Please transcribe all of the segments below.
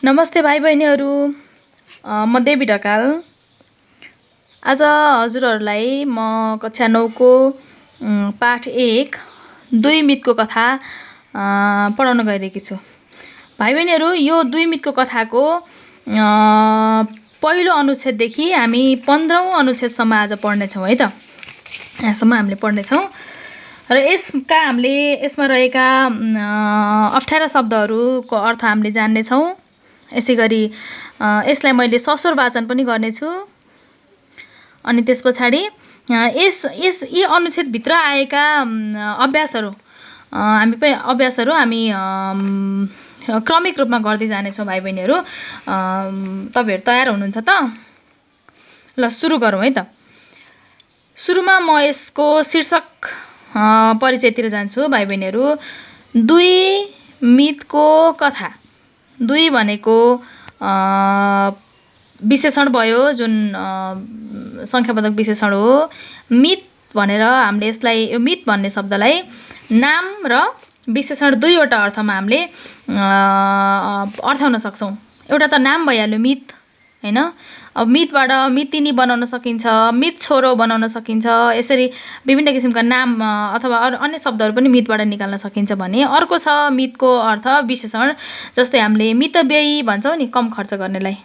नमस्ते भाइ बहिनीहरू, म देवी ढकाल। आज हजुरहरूलाई म कक्षा 9 को पाठ 1 दुई मितको कथा पढाउन गइरहेकी छु। भाइ बहिनीहरू, यो दुई मितको कथाको पहिलो अनुच्छेददेखि हामी 15औं अनुच्छेदसम्म आज पढ्नेछौँ है त। यहाँसम्म हामीले पढ्नेछौँ र यसमा रहेका अप्ठ्यारा शब्दहरूको अर्थ हामीले जान्नेछौँ। यसै गरी यसलाई मैले ससुर वाचन पनि गर्नेछु। अनि त्यस पछाडि यी अनुच्छेदभित्र आएका अभ्यासहरू हामी क्रमिक रूपमा गर्दै जानेछौँ भाइ बहिनीहरू। तपाईहरु तयार हुनुहुन्छ त? ल सुरु गरौँ है त। सुरुमा म यसको शीर्षक परिचयतिर जान्छु भाइ बहिनीहरू। दुई मितको कथा। दुई भनेको विशेषण भयो, जुन संख्यापदक विशेषण हो। मित भनेर हामीले यसलाई, यो मित भन्ने शब्दलाई नाम र विशेषण दुईवटा अर्थमा हामीले अर्थाउन सक्छौँ। एउटा त नाम भइहाल्यो मित, हैन? अब मितबाट मितिनी बनाउन सकिन्छ, मित छोरो बनाउन सकिन्छ। यसरी विभिन्न किसिमका नाम अथवा अन्य शब्दहरू पनि मितबाट निकाल्न सकिन्छ भने, अर्को छ मितको अर्थ विशेषण। जस्तै हामीले मितव्ययी भन्छौँ नि, कम खर्च गर्नेलाई,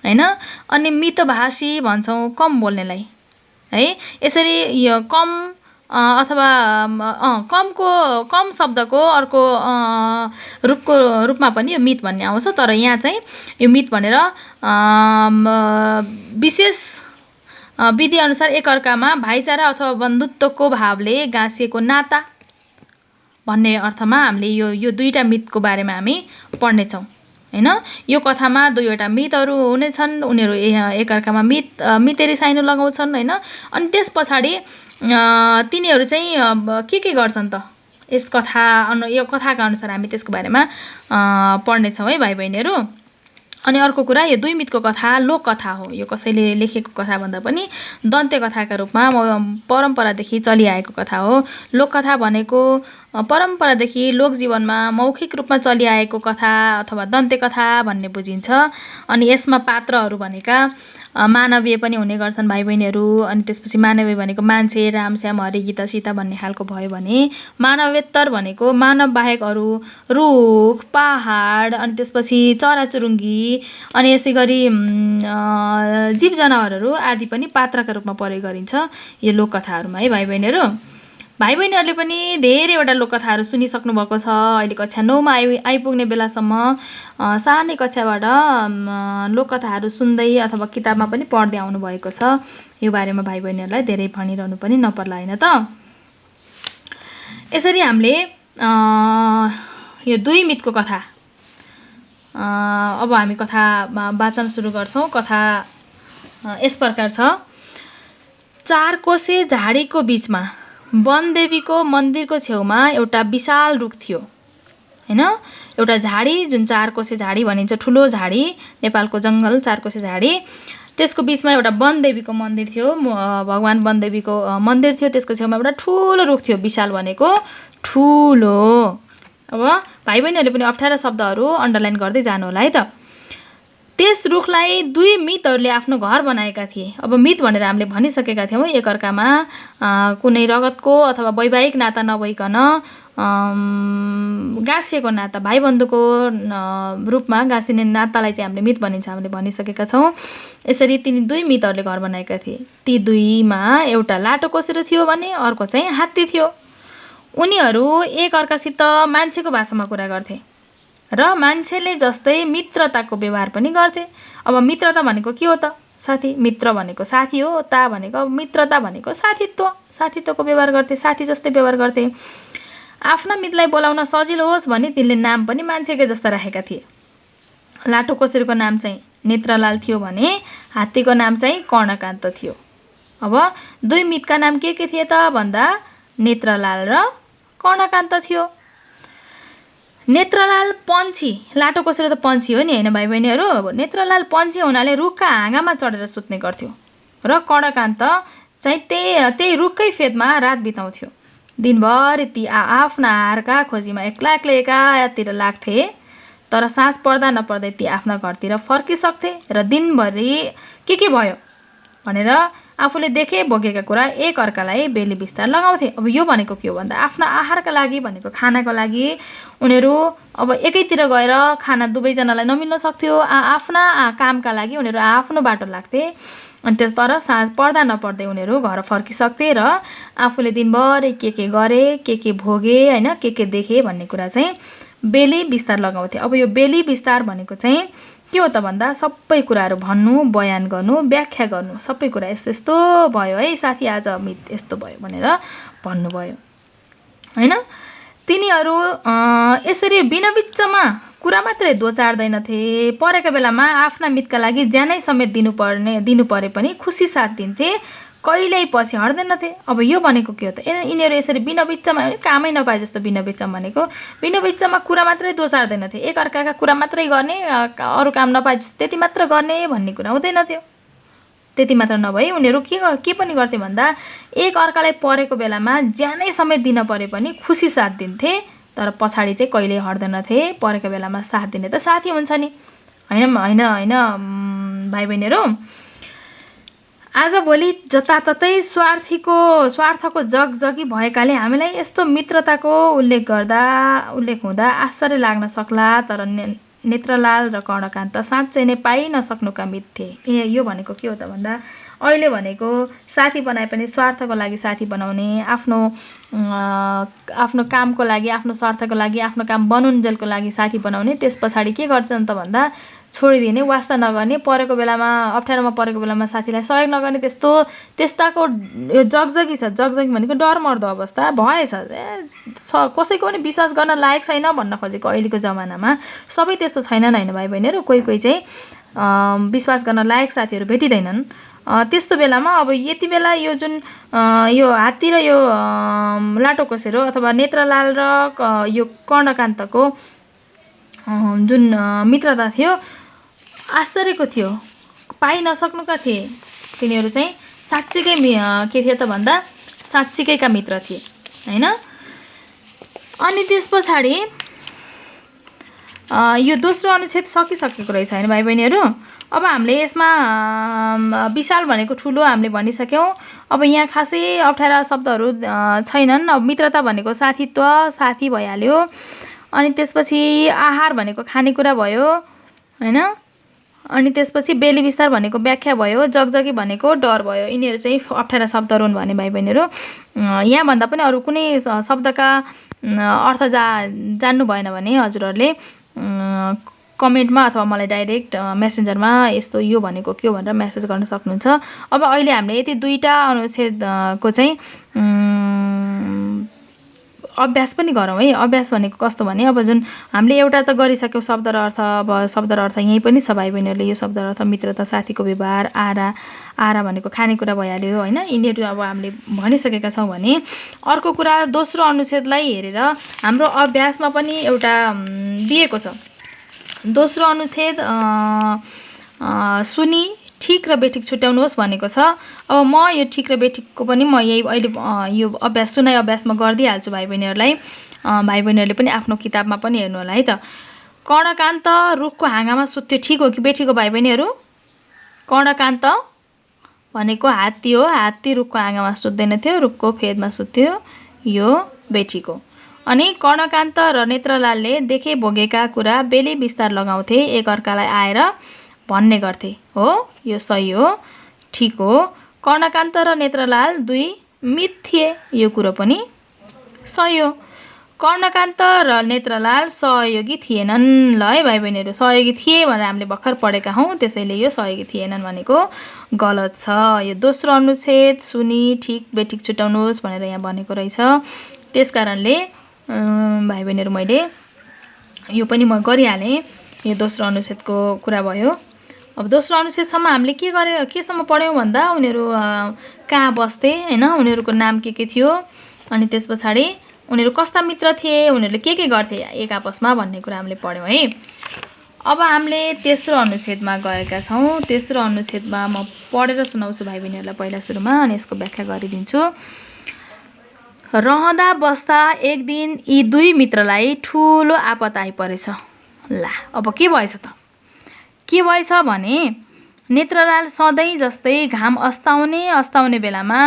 हैन? अनि मितभाषी भन्छौँ कम बोल्नेलाई, है? यसरी यो कम अथवा कम शब्दको अर्को रूपमा पनि यो मित भन्ने आउँछ। तर यहाँ चाहिँ यो मित भनेर विशेष विधि अनुसार एकअर्कामा भाइचारा अथवा बन्धुत्वको भावले गाँसिएको नाता भन्ने अर्थमा हामीले यो दुईटा मितको बारेमा हामी पढ्नेछौँ, हैन? यो कथामा दुईवटा मितहरू हुनेछन्। उनीहरू एकअर्कामा मितेरी साइनो लगाउँछन्, हैन? अनि त्यस पछाडि तिनीहरू चाहिँ के गर्छन् त? यो कथाका अनुसार हामी त्यसको बारेमा पढ्नेछौँ है भाइ बहिनीहरू। अनि अर्को कुरा, यो दुई मितको कथा लोककथा हो। यो कसैले लेखेको कथा भन्दा पनि दन्त्य कथाका रूपमा परम्परादेखि चलिआएको कथा हो। लोककथा भनेको परम्परादेखि लोकजीवनमा मौखिक रूपमा चलिआएको कथा अथवा दन्त्य कथा भन्ने बुझिन्छ। अनि यसमा पात्रहरू भनेका मानवीय पनि हुने गर्छन् भाइ बहिनीहरू। अनि त्यसपछि मानवीय भनेको मान्छे, राम, श्याम, हरि, गीता, सीता भन्ने खालको भयो भने, मानवेत्तर भनेको मानव बाहेक अरू रुख, पहाड, अनि त्यसपछि चराचुरुङ्गी, अनि यसै गरी जीव जनावरहरू आदि पनि पात्रका रूपमा प्रयोग गरिन्छ यो लोककथाहरूमा है भाइ बहिनीहरू। भाइ बहिनीहरूले पनि धेरैवटा लोककथाहरू सुनिसक्नु भएको छ। अहिले कक्षा 9 मा आइपुग्ने बेलासम्म सानै कक्षाबाट लोककथाहरू सुन्दै अथवा किताबमा पनि पढ्दै आउनु भएको छ। यो बारेमा भाइ बहिनीहरूलाई धेरै भनिरहनु पनि नपर्ला, हैन त? यसरी हामीले यो दुई मितको कथा, अब हामी कथा वाचन सुरु गर्छौँ। कथा यस प्रकार छ। चार कोसे झाडीको बीचमा वनदेवीको मन्दिरको छेउमा एउटा विशाल रुख थियो, हैन? एउटा झाडी, जुन चार कोसे झाडी भनिन्छ, ठुलो झाडी, नेपालको जङ्गल चार कोसे झाडी। त्यसको बीचमा एउटा वनदेवीको मन्दिर थियो, भगवान वनदेवीको मन्दिर थियो। त्यसको छेउमा एउटा ठुलो रुख थियो, विशाल भनेको ठुलो। अब भाइ बहिनीहरूले पनि अप्ठ्यारा शब्दहरू अन्डरलाइन गर्दै जानु होला है त। त्यस रुखलाई दुई मितहरूले आफ्नो घर बनाएका थिए। अब मित भनेर हामीले भनिसकेका थियौँ, एकअर्कामा कुनै रगतको अथवा वैवाहिक नाता नभइकन गाँसिएको नाता, भाइबन्धुको रूपमा गाँसिने नातालाई चाहिँ हामीले मित भनिन्छ, हामीले भनिसकेका छौँ। यसरी तिनी दुई मितहरूले घर बनाएका थिए। ती दुईमा एउटा लाटो कोसेरो थियो भने अर्को चाहिँ हात्ती थियो। उनीहरू एकअर्कासित मान्छेको भाषामा कुरा गर्थे र मान्छेले जस्तै मित्रताको व्यवहार पनि गर्थे। अब मित्रता भनेको के हो त साथी? मित्र भनेको साथी हो, ता भनेको मित्रता भनेको साथीत्वको व्यवहार गर्थे, साथी जस्तै व्यवहार गर्थे। आफ्ना मितलाई बोलाउन सजिलो होस् भने तिनले नाम पनि मान्छेकै जस्ता राखेका थिए। लाटो कोसेरोको नाम चाहिँ नेत्रलाल थियो भने हात्तीको नाम चाहिँ कर्णकान्त थियो। अब दुई मितका नाम के थिए त भन्दा नेत्रलाल र कर्णकान्त थियो। नेत्रलाल पन्छी, लाटो कोसेरो त पन्छी हो नि, हैन भाइ बहिनीहरू? नेत्रलाल पन्छी हुनाले रुखका हाँगामा चढेर सुत्ने गर्थ्यो र कर्णकान्त चाहिँ त्यही रुखकै फेदमा रात बिताउँथ्यो। दिनभरि ती आफ्ना आहारका खोजीमा एक्लै एकातिर लाग्थे। तर साँझ पर्दा नपर्दै ती आफ्ना घरतिर फर्किसक्थे र दिनभरि के भयो भनेर आफूले देखे भोगेका कुरा एक अर्कालाई बेली बिस्तार लगाउँथे। अब यो भनेको के हो भन्दा आफ्ना आहारका लागि भनेको खानाको लागि उनीहरू अब एकैतिर गएर खाना दुवैजनालाई नमिल्न सक्थ्यो। आफ्ना कामका लागि उनीहरू आफ्नो बाटो लाग्थे अनि तर साँझ पर्दा नपर्दै उनीहरू घर फर्किसक्थे र आफूले दिनभरि के गरे के भोगे हैन के देखे भन्ने कुरा चाहिँ बेली बिस्तार लगाउँथे। अब यो बेली बिस्तार भनेको चाहिँ के हो त भन्दा सबै कुराहरू भन्नु, बयान गर्नु, व्याख्या गर्नु, सबै कुरा यस्तो यस्तो भयो है साथी, आज मित यस्तो भयो भनेर भन्नुभयो हैन। तिनीहरू यसरी बिनबिच्चमा कुरा मात्रै दोचार्दैनथे, परेका बेलामा आफ्ना मितका लागि ज्यानै समेत दिनु परे पनि खुसी साथ दिन्थे, कहिल्यै पछि हट्दैनथे। अब यो भनेको के हो त, यिनीहरू यसरी बिनबिच्चमा कामै नपाए जस्तो बिनबिच्चमा भनेको बिनबिच्चमा कुरा मात्रै दोचार्दैनथे, एक अर्काका कुरा मात्रै गर्ने, अरू काम नपाए जस्तो त्यति मात्र गर्ने भन्ने कुरा हुँदैन थियो। त्यति मात्र नभई उनीहरू के पनि गर्थे भन्दा एक अर्कालाई परेको बेलामा ज्यानै समेत दिन परे पनि खुसी साथ दिन्थे, तर पछाडि चाहिँ कहिल्यै हट्दैनथे। परेको बेलामा साथ दिने त साथी हुन्छ नि, हैन भाइ बहिनीहरू। आजभोलि जताततै स्वार्थको जगजगी भएकाले हामीलाई यस्तो मित्रताको उल्लेख हुँदा आश्चर्य लाग्न सक्ला, तर नेत्रलाल र कर्णकान्त साँच्चै नै पाइ नसक्नुका मित थिए। यो भनेको के हो त भन्दा अहिले भनेको साथी बनाए पनि स्वार्थको लागि साथी बनाउने, आफ्नो कामको लागि, आफ्नो स्वार्थको लागि, आफ्नो काम बनुन्जेलको लागि साथी बनाउने, त्यस पछाडि के गर्छन् त भन्दा छोडिदिने, वास्ता नगर्ने, परेको बेलामा अप्ठ्यारोमा परेको बेलामा साथीलाई सहयोग नगर्ने, त्यस्ताको यो जगजगी छ। जगजगी भनेको डरमर्दो अवस्था भएछ, कसैको पनि विश्वास गर्न लायक छैन भन्न खोजेको अहिलेको जमानामा। सबै त्यस्तो छैनन् हैन भाइ बहिनीहरू, कोही चाहिँ विश्वास गर्न लायक साथीहरू भेटिँदैनन्। त्यस्तो बेलामा अब यति बेला यो जुन यो हात्ती र यो लाटोकोसेरो अथवा नेत्रलाल र यो कर्णकान्तको जुन मित्रता थियो आश्चर्यको थियो, पाइ नसक्नुका थिए। तिनीहरू चाहिँ साँच्चीकै के थियो त भन्दा साँच्चीकैका मित्र थिए हैन। अनि त्यस पछाडि यो दोस्रो अनुच्छेद सकिसकेको रहेछ हैन भाइ बहिनीहरू। अब हामीले यसमा विशाल भनेको ठुलो हामीले भनिसक्यौँ। अब यहाँ खासै अप्ठ्यारा शब्दहरू छैनन्। अब मित्रता भनेको साथीत्व, साथी भइहाल्यो। अनि त्यसपछि आहार भनेको खानेकुरा भयो हैन। अनि त्यसपछि बेली बिस्तार भनेको व्याख्या भयो, जगजगी भनेको डर भयो। यिनीहरू चाहिँ अप्ठ्यारा शब्दहरू हुन् भने भाइ बहिनीहरू। यहाँ भन्दा पनि अरू कुनै शब्दका अर्थ जान्नु भएन भने हजुरहरूले कमेन्टमा अथवा मलाई डाइरेक्ट मेसेन्जरमा यस्तो यो भनेको के हो भनेर मेसेज गर्न सक्नुहुन्छ। अब अहिले हामीले यति दुईटा अनुच्छेदको चाहिँ अभ्यास पनि गरौँ है। अभ्यास भनेको कस्तो भने अब जुन हामीले एउटा त गरिसक्यौँ शब्द र अर्थ। अब शब्द र अर्थ यहीँ पनि छ भाइ बहिनीहरूले। यो शब्द र अर्थ मित्रता, साथीको व्यवहार, आरा भनेको खानेकुरा भइहाल्यो हैन। यिनीहरू अब हामीले भनिसकेका छौँ भने अर्को कुरा दोस्रो अनुच्छेदलाई हेरेर हाम्रो अभ्यासमा पनि एउटा दिएको छ। दोस्रो अनुच्छेद सुनि ठिक र बेठिक छुट्याउनुहोस् भनेको छ। अब म यो ठिक र बेठिकको पनि म यही अहिले यो सुनाइ अभ्यासमा गरिदिइहाल्छु भाइ बहिनीहरूलाई। भाइ बहिनीहरूले पनि आफ्नो किताबमा पनि हेर्नु होला है त। कर्णकान्त रुखको हाँगामा सुत्थ्यो, ठिक हो कि बेठिक हो भाइ बहिनीहरू? कर्णकान्त भनेको हात्ती हो। हात्ती रुखको हाँगामा सुत्दैन थियो, रुखको फेदमा सुत्थ्यो, यो बेठिक हो। अनि कर्णकान्त र नेत्रलालले देखे भोगेका कुरा बेली बिस्तार लगाउँथे, एक अर्कालाई आएर भन्ने गर्थे। हो, यो सही हो, ठिक हो। कर्णकान्त र नेत्रलाल दुई मित थिए, यो कुरो पनि सही हो। कर्णकान्त र नेत्रलाल सहयोगी थिएनन्। ल है भाइ बहिनीहरू, सहयोगी थिए भनेर हामीले भर्खर पढेका हौँ, त्यसैले यो सहयोगी थिएनन् भनेको गलत छ। यो दोस्रो अनुच्छेद सुनि ठिक बेठिक छुट्याउनुहोस् भनेर यहाँ भनेको रहेछ। त्यस कारणले भाइ बहिनीहरू मैले यो पनि म गरिहालेँ। यो दोस्रो अनुच्छेदको कुरा भयो। अब दोस्रो अनुच्छेदसम्म हामीले केसम्म पढ्यौँ भन्दा उनीहरू कहाँ बस्थे हैन, उनीहरूको नाम के थियो, अनि त्यस पछाडि उनीहरू कस्ता मित्र थिए, उनीहरूले के गर्थे एक आपसमा भन्ने कुरा हामीले पढ्यौँ है। अब हामीले तेस्रो अनुच्छेदमा गएका छौँ। तेस्रो अनुच्छेदमा म पढेर सुनाउँछु भाइ बहिनीहरूलाई पहिला सुरुमा, अनि यसको व्याख्या गरिदिन्छु। रहँदा बस्दा एक दिन यी दुई मित्रलाई ठुलो आपत आइपरेछ। ला अब के भएछ त? के भएछ भने नेत्रलाल सधैँ जस्तै घाम अस्ताउने बेलामा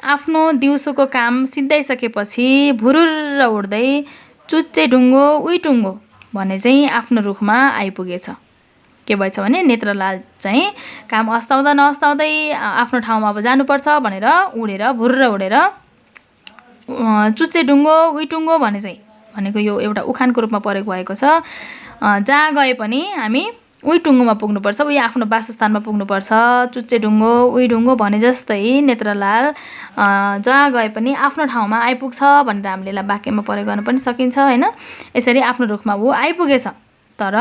आफ्नो दिउँसोको काम सिद्धाइसकेपछि भुरुर उड्दै चुच्चे ढुङ्गो उही टुङ्गो भने चाहिँ आफ्नो रुखमा आइपुगेछ। के भएछ भने नेत्रलाल चाहिँ काम अस्ताउँदा नअस्ताउँदै आफ्नो ठाउँमा अब जानुपर्छ भनेर उडेर भुरुर उडेर चुच्चे ढुङ्गो उही टुङ्गो भनेको यो एउटा उखानको रूपमा प्रयोग भएको छ। जहाँ गए पनि हामी उही टुङ्गोमा पुग्नुपर्छ, उही आफ्नो वासस्थानमा पुग्नुपर्छ। चुच्चे ढुङ्गो उही ढुङ्गो भने जस्तै नेत्रलाल जहाँ गए पनि आफ्नो ठाउँमा आइपुग्छ भनेर हामीले यसलाई वाक्यमा प्रयोग गर्न पनि सकिन्छ होइन। यसरी आफ्नो रुखमा ऊ आइपुगेछ। तर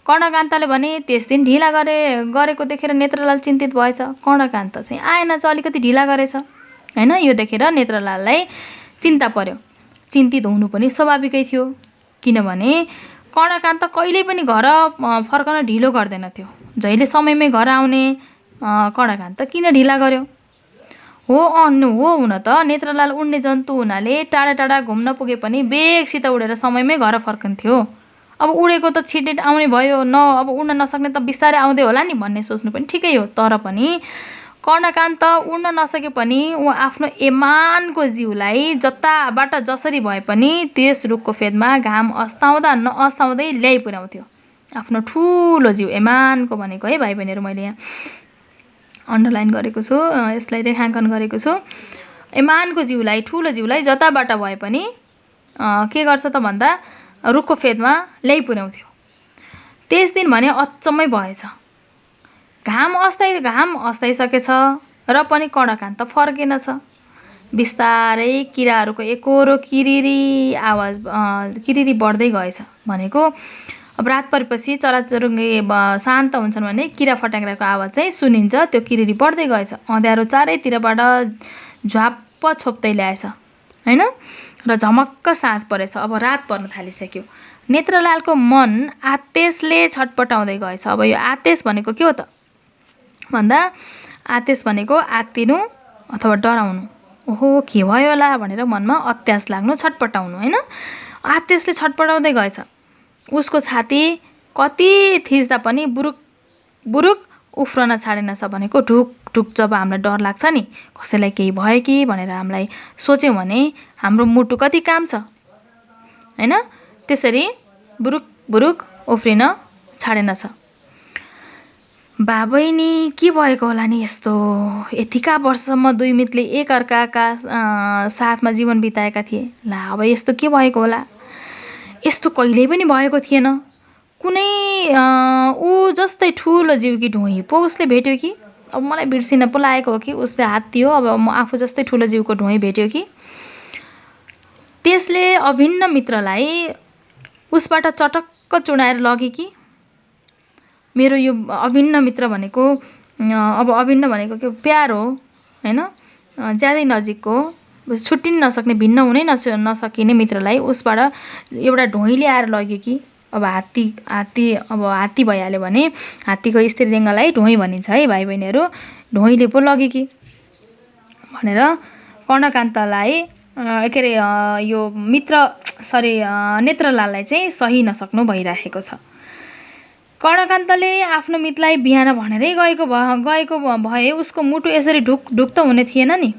कर्णकान्तले भने त्यस दिन ढिला गरेको देखेर नेत्रलाल चिन्तित भएछ। कर्णकान्त चाहिँ आएन चाहिँ अलिकति ढिला गरेछ होइन। यो देखेर नेत्रलाललाई चिन्ता पर्यो। चिन्तित हुनु पनि स्वाभाविकै थियो, किनभने कर्णकान्त कहिल्यै पनि घर फर्कन ढिलो गर्दैन थियो। जहिले समयमै घर आउने कर्णकान्त किन ढिला गर्यो? हो हुन त नेत्रलाल उड्ने जन्तु हुनाले टाढा टाढा घुम्न पुगे पनि बेगसित उडेर समयमै घर फर्कन्थ्यो। अब उडेको त छिटै आउने भयो, अब उड्न नसक्ने त बिस्तारै आउँदै होला नि भन्ने सोच्नु पनि ठिकै हो। तर पनि कर्णकान्त उड्न नसके पनि ऊ आफ्नो एमानको जिउलाई जताबाट जसरी भए पनि त्यस रुखको फेदमा घाम अस्ताउँदा नअस्ताउँदै ल्याइ पुर्याउँथ्यो। आफ्नो ठुलो जिउ, एमानको भनेको है भाइ बहिनीहरू, मैले यहाँ अन्डरलाइन गरेको छु, यसलाई रेखाङ्कन गरेको छु। एमानको जिउलाई, ठुलो जिउलाई जताबाट भए पनि के गर्छ त भन्दा रुखको फेदमा ल्याइ पुर्याउँथ्यो। त्यस दिन भने अचम्मै भएछ। घाम अस्ताइसकेछ र पनि कर्णकान्त फर्केनछ। बिस्तारै किराहरूको एकोरो किरिरी बढ्दै गएछ। भनेको अब रात परेपछि चराचुरुङ्गी शान्त हुन्छन् भने किरा फट्याङ्ग्राको आवाज चाहिँ सुनिन्छ। त्यो किरिरी बढ्दै गएछ। अँध्यारो चारैतिरबाट झ्वाप्प छोप्दै ल्याएछ होइन र झमक्क साँझ परेछ। अब रात पर्न थालिसक्यो। नेत्रलालको मन आतेशले छटपटाउँदै गएछ। अब यो आतेश भनेको के हो त भन्दा आतेश भनेको आत्तिनु अथवा डराउनु। ओहो के भयो होला भनेर मनमा अत्यास लाग्नु, छटपटाउनु होइन। आतेशले छटपटाउँदै गएछ। उसको छाती कति थिच्दा पनि बुरुक बुरुक उफ्रन छाडेनछ। भनेको ढुक ढुक जब हामीलाई डर लाग्छ नि, कसैलाई केही भयो कि भनेर हामीलाई सोच्यौँ भने हाम्रो मुटु कति काम छ होइन, त्यसरी बुरुक बुरुक उफ्रिन छाडेनछ। बहिनी के भएको होला नि यस्तो? यतिका वर्षसम्म दुई मितले एकअर्काका साथमा जीवन बिताएका थिए। ला अब यस्तो के भएको होला? यस्तो कहिल्यै पनि भएको थिएन। कुनै ऊ जस्तै ठुलो जीवकी ढुँही पो उसले भेट्यो कि? अब मलाई बिर्सिन पो लागेको हो कि उसले हात्ती हो, अब म आफू जस्तै ठुलो जीवको ढुँही भेट्यो कि? त्यसले अभिन्न मित्रलाई उसबाट चटक्क चुडाएर लगे कि? मेरो यो अभिन्न मित्र भनेको अब अभिन्न भनेको के प्यार हो होइन, ज्यादै नजिकको, छुट्टिन नसक्ने, भिन्न हुनै नसकिने मित्रलाई उसबाट एउटा ढुँहीले आएर लग्यो कि? अब हात्ती भइहाल्यो भने हात्तीको स्त्रीलिङ्गलाई ढुँही भनिन्छ है भाइ बहिनीहरू। ढुँहीले पो लग्यो कि भनेर कर्णकान्तलाई के अरे यो नेत्रलाललाई चाहिँ सही नसक्नु भइराखेको छ। कर्णकान्तले आफ्नो मित्रलाई बिहान भनेरै गएको भए उसको मुटु यसरी ढुक त हुने थिएन नि।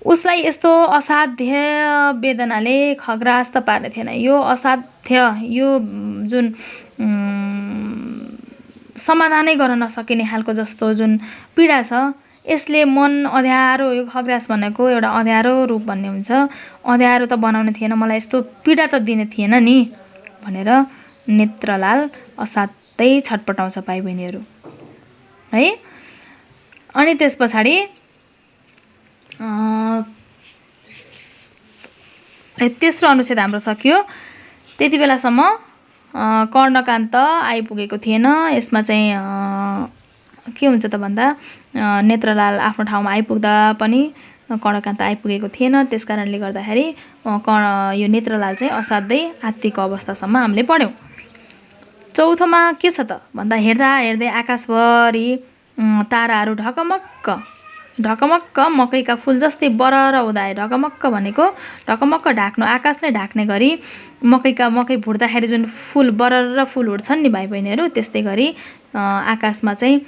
उसलाई यस्तो असाध्य वेदनाले खग्रास त पार्ने थिएन। यो असाध्य, यो जुन समाधानै गर्न नसकिने खालको जस्तो जुन पीडा छ, यसले मन अँध्यारो, यो खग्रास भनेको एउटा अँध्यारो रूप भन्ने हुन्छ, अँध्यारो त बनाउने थिएन, मलाई यस्तो पीडा त दिने थिएन नि भनेर नेत्रलाल असाध्यै छटपटाउँछ भाइ बहिनीहरू है। अनि त्यस पछाडि तेस्रो अनुच्छेद हाम्रो सकियो। त्यति बेलासम्म कर्णकान्त आइपुगेको थिएन। यसमा चाहिँ के हुन्छ त भन्दा नेत्रलाल आफ्नो ठाउँमा आइपुग्दा पनि कर्णकान्त आइपुगेको थिएन। त्यस कारणले गर्दाखेरि यो नेत्रलाल चाहिँ असाध्यै आत्तिको अवस्थासम्म हामीले पढ्यौँ। चौथोमा के छ त भन्दा हेर्दा हेर्दै आकाशभरि ताराहरू ढकमक्क ढकमक्क मकैका फूल जस्तै बरर उदाए। ढकमक्क भनेको ढकमक्क ढाक्नु, आकाशलाई ढाक्ने गरी मकै फुट्दाखेरि जुन फूल बरर फूल उड्छन् नि भाइ बहिनीहरू, त्यस्तै गरी आकाशमा चाहिँ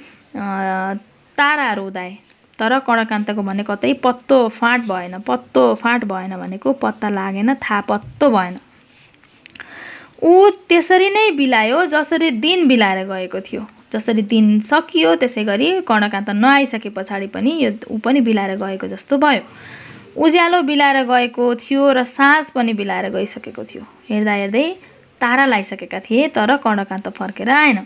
ताराहरू उदाए। तर कर्णकान्तको भने कतै पत्तो फाँट भएन। पत्तो फाँट भएन भनेको पत्ता लागेन, थाहा पत्तो भएन। ऊ त्यसरी नै बिलायो जसरी दिन बिलाएर गएको थियो। जसरी दिन सकियो त्यसै गरी कर्णकान्त नआइसके पछाडि पनि ऊ पनि बिलाएर गएको जस्तो भयो। उज्यालो बिलाएर गएको थियो र साँझ पनि बिलाएर गइसकेको थियो। हेर्दा हेर्दै तारा लागिसकेका थिए तर कर्णकान्त फर्केर आएन।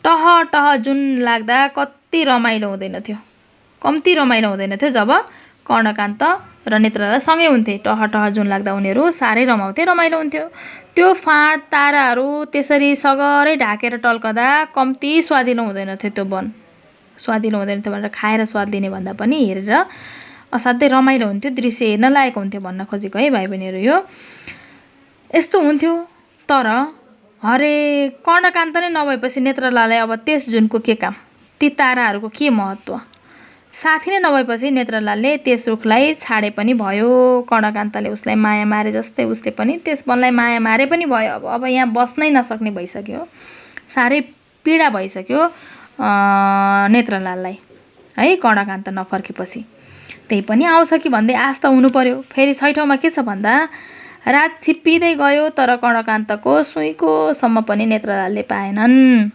टह टह जुन लाग्दा कति रमाइलो हुँदैन थियो, कम्ती रमाइलो हुँदैन थियो जब कर्णकान्त र नेत्रलाल सँगै हुन्थे। टह टह जुन लाग्दा उनीहरू साह्रै रमाउँथे, रमाइलो हुन्थ्यो। त्यो फाँट ताराहरू त्यसरी सगरै ढाकेर टल्कदा कम्ती स्वादिलो हुँदैन थियो त्यो वन। स्वादिलो हुँदैन थियो भनेर खाएर स्वाद लिने भन्दा पनि हेरेर असाध्यै रमाइलो हुन्थ्यो, दृश्य हेर्न लायक हुन्थ्यो भन्न खोजेको है भाइ बहिनीहरू। यो यस्तो हुन्थ्यो। तर हरे कर्णकान्त नै नभएपछि नेत्रलाललाई अब त्यस जुनको के काम, ती ताराहरूको के महत्त्व? साथी नै नभएपछि नेत्रलालले त्यस रुखलाई छाडे पनि भयो। कर्णकान्तले उसलाई माया मारे जस्तै उसले पनि त्यस वनलाई माया मारे पनि भयो। अब यहाँ बस्नै नसक्ने भइसक्यो, साह्रै पीडा भइसक्यो नेत्रलाललाई है कर्णकान्त नफर्केपछि। त्यही पनि आउँछ कि भन्दै आश त हुनु पर्यो। फेरि छैठौँमा के छ भन्दा रात छिप्पिँदै गयो तर कर्णकान्तको सुइँकोसम्म पनि नेत्रलालले पाएनन्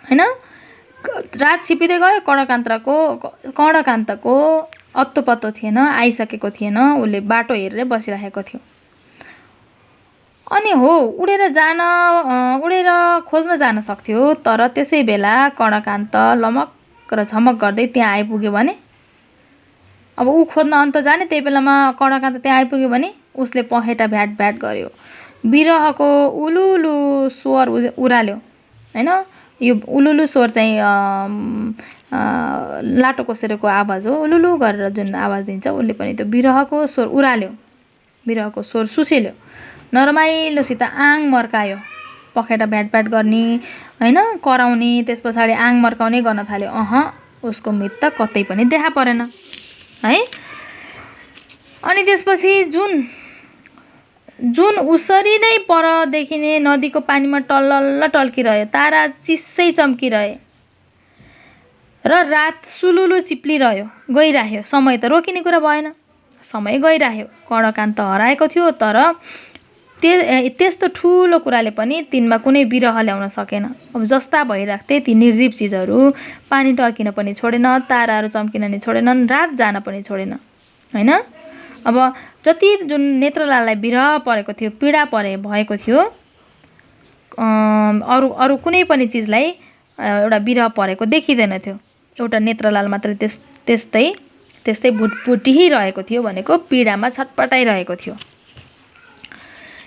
हैन। रात छिप्पिँदै गयो, कर्णकान्तको अत्तो पत्तो थिएन, आइसकेको थिएन। उसले बाटो हेरेर बसिरहेको थियो। अनि हो उडेर खोज्न जान सक्थ्यो तर त्यसै बेला कर्णकान्त लमक र झमक गर्दै त्यहाँ आइपुग्यो भने अब ऊ खोज्न अन्त जाने, त्यही बेलामा कर्णकान्त त्यहाँ आइपुग्यो भने उसले पखेटा भ्याट भ्याट गर्यो। बिरहको उलुलु स्वर उराल्यो हैन। यो उलुलु स्वर चाहिँ लाटो कोसेरोको आवाज हो। उलुलु गरेर जुन आवाज दिन्छ उसले पनि त्यो बिरहको स्वर उराल्यो, बिरहको स्वर सुसेल्यो, नरमाइलोसित आङ मर्कायो। पखेटा भ्याट भ्याट गर्ने हैन, कराउने, त्यस पछाडि आङ मर्काउने गर्न थाल्यो। उसको मित त कतै पनि देखा परेन है। अनि त्यसपछि जुन उसरी नै पर देखिने नदीको पानीमा टल्लल्ल टल्किरह्यो। तारा चिस्सै चम्किरहे र रात सुलुलु चिप्लिरह्यो, गइराख्यो। समय त रोकिने कुरा भएन, समय गइराख्यो। कर्णकान्त हराएको थियो तर त्यस्तो ठुलो कुराले पनि तिनमा कुनै बिरह ल्याउन सकेन। अब जस्ता भइराख्थे ती निर्जीव चिजहरू, पानी टल्किन पनि छोडेन, ताराहरू चम्किन नि छोडेनन्, रात जान पनि छोडेन हैन। अब जति जुन नेत्रलाललाई बिरह परेको थियो, पीडा भएको थियो, अरू कुनै पनि चिजलाई एउटा बिरह परेको देखिँदैन थियो। एउटा नेत्रलाल मात्र त्यस्तै भुटभुटिरहेको थियो भनेको पीडामा छटपटाइरहेको थियो।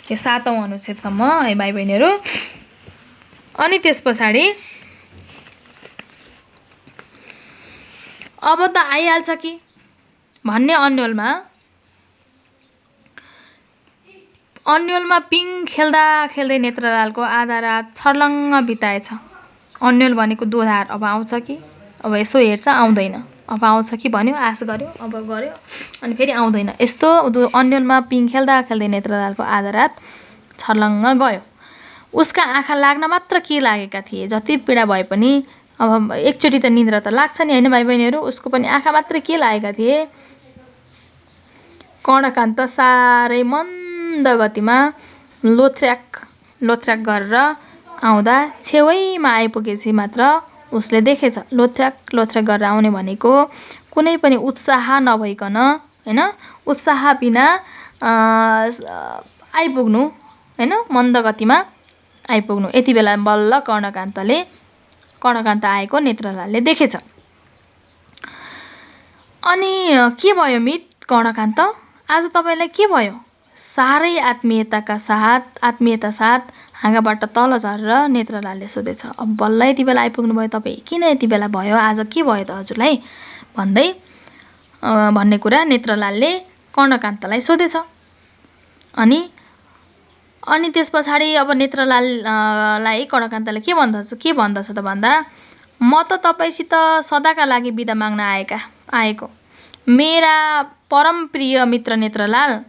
यो 7औं अनुच्छेदसम्म है भाइ बहिनीहरू। अनि त्यस पछाडि अब त आइहाल्छ कि भन्ने अन्यलमा पिङ खेल्दा खेल्दै नेत्रलालको आधा रात छर्लङ्ग बिताएछ। अन्यल भनेको दोधार। अब आउँछ कि, अब यसो हेर्छ आउँदैन, अब आउँछ कि भन्यो, आश गर्यो, अब गर्यो अनि फेरि आउँदैन। यस्तो अन्यलमा पिङ खेल्दा खेल्दै नेत्रलालको आधा रात छर्लङ्ग गयो। उसका आँखा लाग्न मात्र के लागेका थिए। जति पीडा भए पनि अब एकचोटि त निद्रा त लाग्छ नि हैन भाइ बहिनीहरू। उसको पनि आँखा मात्र के लागेका थिए। कर्णकान्त साह्रै मन्द गतिमा लोथ्र्याक गरेर आउँदा छेउैमा आइपुगेपछि मात्र उसले देखेछ। लोथ्र्याक गरेर आउने भनेको कुनै पनि उत्साह नभइकन हैन, उत्साह बिना आइपुग्नु हैन, मन्द गतिमा आइपुग्नु। यति बेला बल्ल कर्णकान्त आएको नेत्रलालले देखेछ। अनि के भयो मित कर्णकान्त, आज तपाईलाई के भयो? साह्रै आत्मीयता साथ हाँगाबाट तल झरेर नेत्रलालले सोधेछ। अब बल्ल यति बेला आइपुग्नु भयो तपाईँ, किन यति बेला भयो, आज के भयो त हजुरलाई भन्ने कुरा नेत्रलालले कर्णकान्तलाई सोधेछ। अनि त्यस पछाडि अब नेत्रलाललाई कर्णकान्तले के भन्दछ त भन्दा, म म त तपाईसित सदाका लागि बिदा माग्न आएको मेरा परम प्रिय मित्र नेत्रलाल,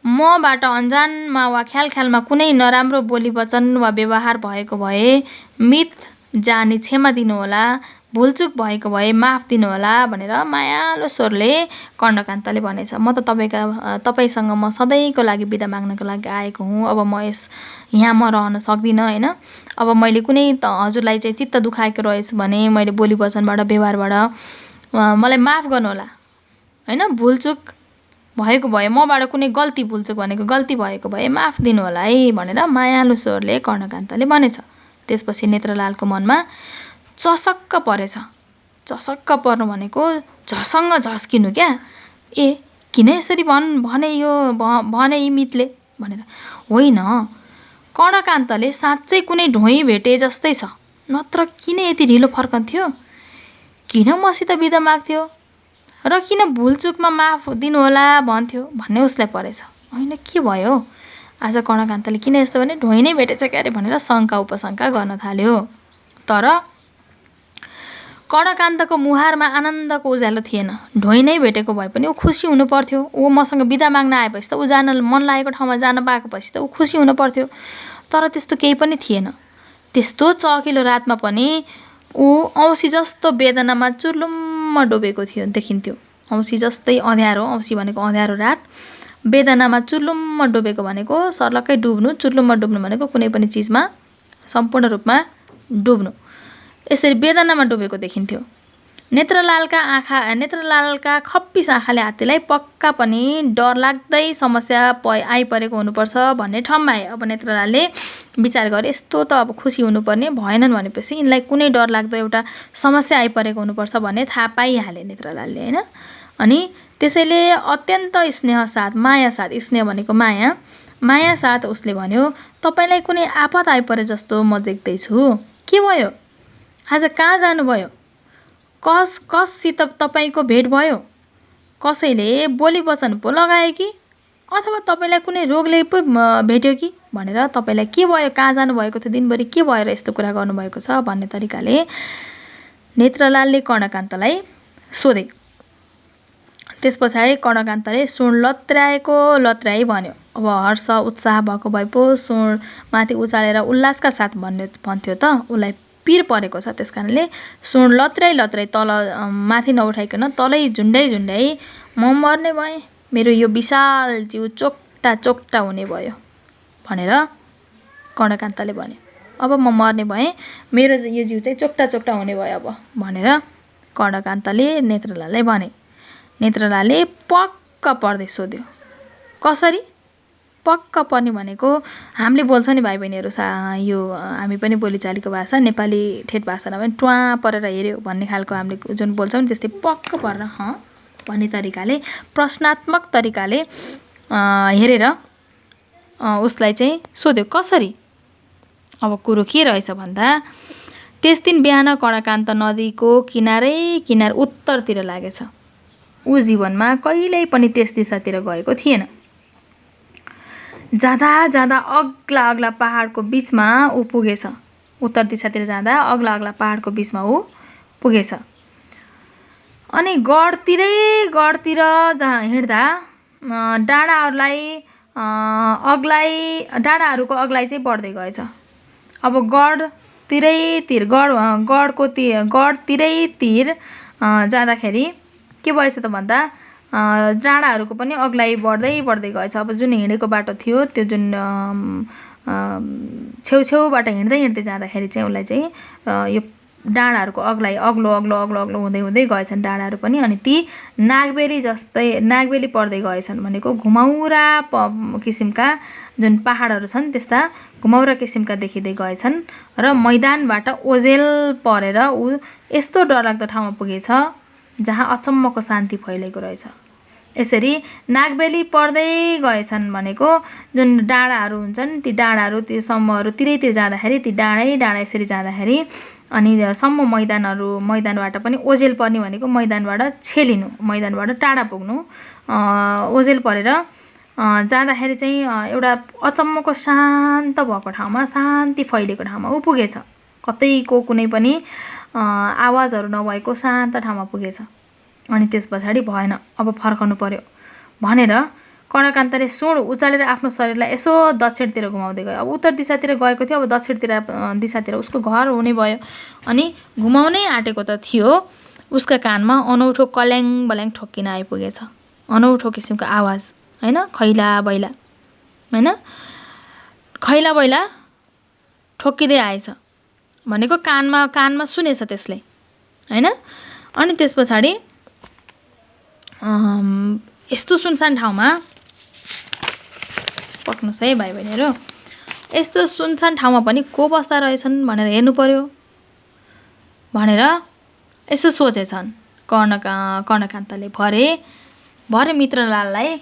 मबाट अन्जानमा वा ख्यालमा कुनै नराम्रो बोली वचन वा व्यवहार भएको भए मित जानी क्षमा दिनुहोला, भुलचुक भएको भए माफ दिनुहोला भनेर मायालो स्वरले कर्णकान्तले भनेछ। म त तपाईसँग म सधैँको लागि बिदा माग्नको लागि आएको हुँ। अब म यहाँ म रहन सक्दिनँ होइन। अब मैले कुनै हजुरलाई चाहिँ चित्त दुखाएको रहेछ भने मैले बोली वचनबाट व्यवहारबाट मलाई माफ गर्नुहोला होइन। भुलचुक भएको भए मबाट कुनै गल्ती भुलचुक भनेको गल्ती भएको भए माफ दिनुहोला है भनेर मायालु स्वरले कर्णकान्तले भनेछ। त्यसपछि नेत्रलालको मनमा चसक्क परेछ। चसक्क पर्नु भनेको झसङ्ग झस्किनु क्या। ए किन यसरी भने यी मितले भनेर होइन, कर्णकान्तले साँच्चै कुनै ढोइ भेटे जस्तै छ, नत्र किन यति ढिलो फर्कन्थ्यो, किन मसित बिदा माग्थ्यो र किन भुलचुकमा माफ दिनुहोला भन्थ्यो भन्ने उसलाई परेछ। होइन के भयो आज कर्णकान्तले किन यस्तो भने ढोइ नै भेटेछ क्यारे भनेर शङ्का उपशङ्का गर्न थाल्यो। तर कर्णकान्तको मुहारमा आनन्दको उज्यालो थिएन। ढोइ नै भेटेको भए पनि ऊ खुसी हुनु पर्थ्यो। ऊ मसँग बिदा माग्न आएपछि त ऊ जान मन लागेको ठाउँमा जान पाएपछि त ऊ खुसी हुनु पर्थ्यो। तर त्यस्तो केही पनि थिएन। त्यस्तो चहकिलो रातमा पनि ऊ औँसी जस्तो वेदनामा चुर्लुम्म डुबेको देखिन्थ्यो। औँसी जस्तै अँध्यारो, औँसी भनेको अँध्यारो रात, वेदनामा चुर्लुम्म डुबेको भनेको सर्लक्कै डुब्नु, चुर्लुम्म डुब्नु भनेको कुनै पनि चिजमा सम्पूर्ण रूपमा डुब्नु। यसरी वेदनामा डुबेको देखिन्थ्यो। नेत्रलालका खप्पिस आँखाले हात्तीलाई पक्का पनि डरलाग्दै समस्या आइपरेको हुनुपर्छ भन्ने ठम्माए। अब नेत्रलालले विचार गरे यस्तो त अब खुसी हुनुपर्ने भएनन् भनेपछि यिनलाई कुनै डरलाग्दो एउटा समस्या आइपरेको हुनुपर्छ भन्ने थाहा पाइहाले नेत्रलालले होइन। अनि त्यसैले अत्यन्त स्नेह साथ, माया साथ, स्नेह भनेको माया साथ उसले भन्यो, तपाईँलाई कुनै आपत आइपरे जस्तो म देख्दैछु। के भयो? आज कहाँ जानुभयो? कससित तपाईँको भेट भयो? कसैले बोली वचन पो लगायो कि अथवा तपाईँलाई कुनै रोगले पो भेट्यो कि भनेर तपाईँलाई के भयो, कहाँ जानुभएको थियो, दिनभरि के भएर यस्तो कुरा गर्नुभएको छ भन्ने तरिकाले नेत्रलालले कर्णकान्तलाई सोधे। त्यस पछाडि कर्णकान्तले सुण लत्र्याई भन्यो। अब हर्ष उत्साह भएको भए पो सुण माथि उचालेर उल्लासका साथ भन्थ्यो त, उसलाई पिर परेको छ। त्यस कारणले सुण लत्र्याई तल माथि नउठाइकन तलै झुन्ड्याइ म मर्ने भएँ, मेरो यो विशाल जिउ चोक्टा हुने भयो भनेर कर्णकान्तले भन्यो। अब म मर्ने भएँ, मेरो यो जिउ चाहिँ चोक्टा हुने भयो अब भनेर कर्णकान्तले नेत्रलाललाई भने। नेत्रलालले पक्क पर्दै सोध्यो, कसरी? पक्क पर्ने भनेको हामीले बोल्छौँ नि भाइ बहिनीहरू, यो हामी पनि बोलीचालीको भाषा, नेपाली ठेट भाषा नभए ट्वा परेर हेऱ्यो भन्ने खालको हामीले जुन बोल्छौँ नि त्यस्तै पक्क परेर भन्ने तरिकाले प्रश्नात्मक तरिकाले हेरेर उसलाई चाहिँ सोध्यो, कसरी? अब कुरो के रहेछ भन्दा त्यस दिन बिहान कर्णकान्त नदीको किनार उत्तरतिर लागेछ। ऊ जीवनमा कहिल्यै पनि त्यस दिशातिर गएको थिएन। जाँदा अग्ला पहाडको बिचमा ऊ पुगेछ। उत्तर दिशातिर जाँदा अग्ला पहाडको बिचमा ऊ पुगेछ। अनि गढतिर हिँड्दा डाँडाहरूको अग्लाइ चाहिँ बढ्दै गएछ। अब गढतिरैतिर जाँदाखेरि के भएछ त भन्दा डाँडाहरूको पनि अग्लाइ बढ्दै गएछ। अब जुन हिँडेको बाटो थियो त्यो जुन छेउबाट हिँड्दै जाँदाखेरि चाहिँ उसलाई चाहिँ यो डाँडाहरूको अग्लाइ अग्लो हुँदै गएछन् डाँडाहरू पनि। अनि ती नागबेली पर्दै गएछन् भनेको घुमाउरा किसिमका जुन पहाडहरू छन् त्यस्ता घुमाउरा किसिमका देखिँदै गएछन् र मैदानबाट ओझेल परेर ऊ यस्तो डरलाग्दो ठाउँमा पुगेछ जहाँ अचम्मको शान्ति फैलेको रहेछ। यसरी नागबेली पर्दै गएछन् भनेको जुन डाँडाहरू हुन्छन् ती डाँडाहरू त्यो समूहहरू तिरैतिर जाँदाखेरि ती डाँडा यसरी जाँदाखेरि अनि सम्म मैदानबाट पनि ओझेल पर्ने भनेको मैदानबाट छेलिनु, मैदानबाट टाढा पुग्नु, ओझेल परेर जाँदाखेरि चाहिँ एउटा अचम्मको शान्त भएको ठाउँमा, शान्ति फैलेको ठाउँमा ऊ पुगेछ। कतैको कुनै पनि आवाजहरू नभएको शान्त ठाउँमा पुगेछ। अनि त्यस पछाडि भएन, अब फर्कनु पर्यो भनेर कर्णकान्तले सुँड उचालेर आफ्नो शरीरलाई यसो दक्षिणतिर घुमाउँदै गयो। अब उत्तर दिशातिर गएको थियो, अब दक्षिणतिर दिशातिर उसको घर हुने भयो। अनि घुमाउनै आँटेको त थियो, उसका कानमा अनौठो कल्याङ बल्याङ ठोक्किन आइपुगेछ। अनौठो किसिमको आवाज, होइन, खैला बैला, होइन, खैला बैला ठोक्किँदै आएछ भनेको कानमा सुनेछ त्यसले, होइन। अनि त्यस पछाडि यस्तो सुनसान ठाउँमा पक्नुहोस् है भाइ बहिनीहरू, यस्तो सुनसान ठाउँमा पनि को बस्दा रहेछन् भनेर हेर्नु पर्यो भनेर यसो सोचेछन् कर्णकान्तले। भरे मित्रलाललाई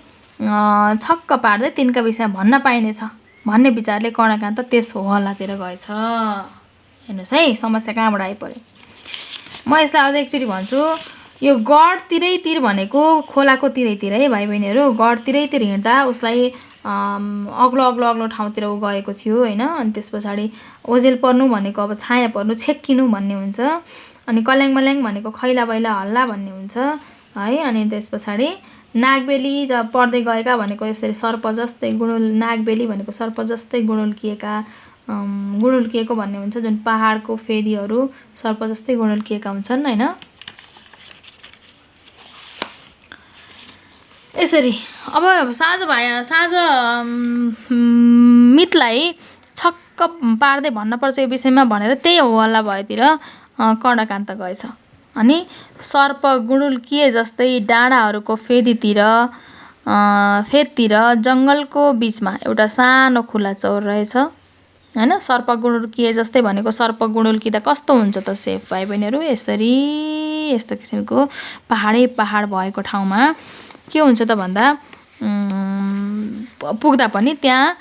छक्क पार्दै तिनका विषयमा भन्न पाइनेछ भन्ने विचारले कर्णकान्त त्यस हल्लातिर गएछ। हेर्नुहोस् है समस्या कहाँबाट आइपर्यो। म यसलाई अझै एकचोटि भन्छु, यो गढ तिरैतिर भनेको खोलाको तिरैतिर है भाइ बहिनीहरू। गढ तिरैतिर हिँड्दा उसलाई अग्लो ठाउँतिर ऊ गएको थियो, होइन। अनि त्यस पछाडि ओझेल पर्नु भनेको अब छाया पर्नु, छेक्किनु भन्ने हुन्छ। अनि कल्याङ मल्याङ भनेको खैला बैला हल्ला भन्ने हुन्छ है। अनि त्यस पछाडि नागबेली जब पर्दै गएका भनेको यसरी सर्प जस्तै नागबेली भनेको सर्प जस्तै गुणुल्किएको भन्ने हुन्छ, जुन पहाडको फेदीहरू सर्प जस्तै गुणुल्किएका हुन्छन्, होइन। यसरी अब साँझ मितलाई छक्क पार्दै भन्नुपर्छ यो विषयमा भनेर त्यही हो हल्ला भएतिर कर्णकान्त गएछ। अनि सर्प गुणुल्किए जस्तै डाँडाहरूको फेदतिर जङ्गलको बिचमा एउटा सानो खुला चौर रहेछ, होइन। सर्प गुणुल्किए जस्तै भनेको सर्प गुणुल्किँदा कस्तो हुन्छ त सेफ भाइ बहिनीहरू, यस्तो किसिमको पहाड भएको ठाउँमा के हुन्छ त भन्दा पुग्दा पनि त्यहाँ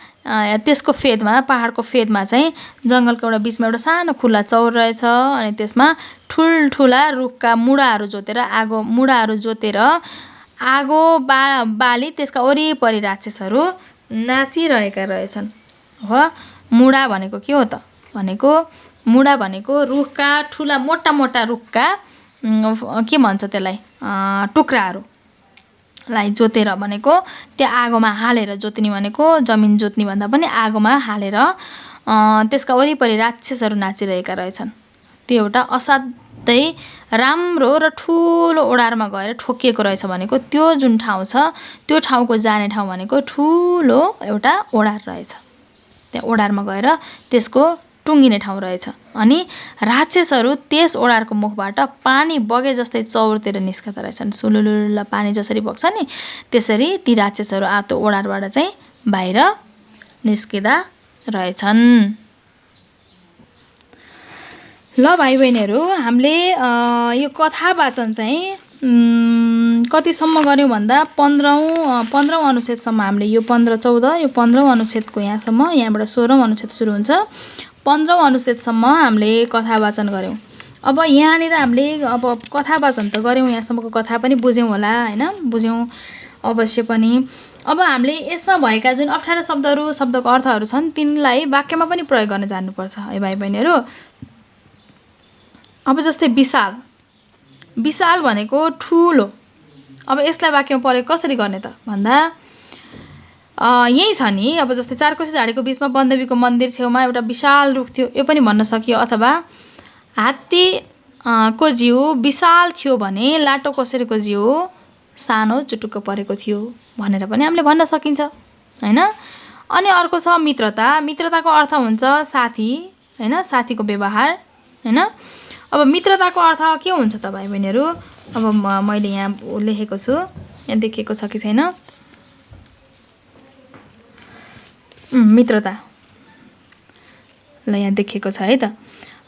त्यसको फेदमा, पहाडको फेदमा चाहिँ जङ्गलको एउटा बिचमा एउटा सानो खुला चौर रहेछ। अनि त्यसमा ठुल्ठुला रुखका मुढाहरू जोतेर आगो बाली त्यसका वरिपरि राक्षसहरू नाचिरहेका रहेछन्। हो, मुढा भनेको के हो त भनेको, मुढा भनेको रुखका ठुला मोटा रुखका के भन्छ त्यसलाई, टुक्राहरूलाई जोतेर भनेको त्यहाँ आगोमा हालेर जोत्ने भनेको जमिन जोत्ने भन्दा पनि आगोमा हालेर त्यसका वरिपरि राक्षसहरू नाचिरहेका रहेछन्। त्यो एउटा असाध्यै राम्रो र ठुलो ओडारमा गएर ठोकिएको रहेछ भनेको त्यो जुन ठाउँ छ त्यो ठाउँको जाने ठाउँ भनेको ठुलो एउटा ओडार रहेछ। त्यहाँ ओडारमा गएर त्यसको टुङ्गिने ठाउँ रहेछ। अनि राक्षसहरू त्यस ओडारको मुखबाट पानी बगे जस्तै चौरतिर निस्कँदा रहेछन्। सुलुलुल पानी जसरी बग्छ नि त्यसरी ती राक्षसहरू त्यो ओडारबाट चाहिँ बाहिर निस्किँदा रहेछन्। ल भाइ बहिनीहरू, हामीले यो कथा वाचन चाहिँ कतिसम्म गऱ्यौँ भन्दा 15औं अनुच्छेदसम्म हामीले यो 15-14 यो 15औं अनुच्छेदको यहाँसम्म, यहाँबाट 16औं अनुच्छेद सुरु हुन्छ। 15औं अनुच्छेदसम्म हामीले कथा वाचन गऱ्यौँ। अब यहाँनिर हामीले अब कथा वाचन त गऱ्यौँ, यहाँसम्मको कथा पनि बुझ्यौँ होला, होइन, बुझ्यौँ अवश्य पनि। अब हामीले यसमा भएका जुन अप्ठ्यारो शब्दहरू, शब्दको अर्थहरू छन् तिनलाई वाक्यमा पनि प्रयोग गर्न जान्नुपर्छ है भाइ बहिनीहरू। अब जस्तै विशाल भनेको ठुलो। अब यसलाई वाक्यमा प्रयोग कसरी गर्ने त भन्दा यही छ नि, अब जस्तै चारकोसी झाडीको बिचमा वनदेवीको मन्दिर छेउमा एउटा विशाल रुख थियो, यो पनि भन्न सकियो। अथवा हात्ती को जिउ विशाल थियो भने लाटो कोसेरोको जिउ सानो चुटुक्क परेको थियो भनेर पनि हामीले भन्न सकिन्छ, होइन। अनि अर्को छ मित्रताको अर्थ हुन्छ साथी, होइन, साथीको व्यवहार, होइन। अब मित्रताको अर्थ के हुन्छ त भाइ बहिनीहरू, अब मैले यहाँ लेखेको छु, यहाँ देखिएको छ कि छैन, मित्रता, ल यहाँ देखिएको छ है त।